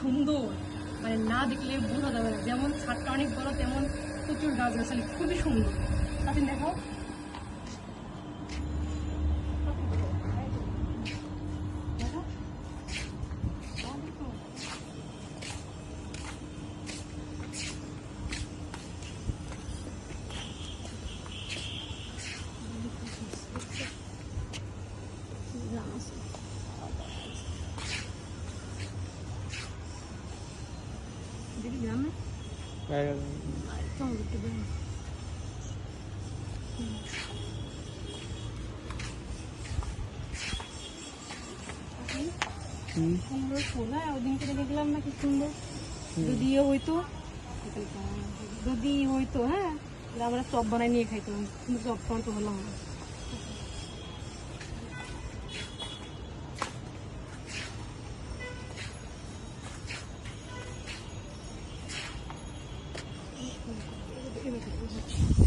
সুন্দর, মানে না দেখলে বোঝা যাবে না। যেমন ছাদটা অনেক বড়, তেমন প্রচুর গাছগাছালি, খুবই সুন্দর। আপনি দেখো, দিদি গ্রামে সুন্দর ফুল। হ্যাঁ, ওদিনকে দেখলাম না কি সুন্দর, যদি হইতো, হ্যাঁ আমরা চপ বানাই নিয়ে খাইতাম, কিন্তু চপ খাওয়ার তো হলাম না। এবার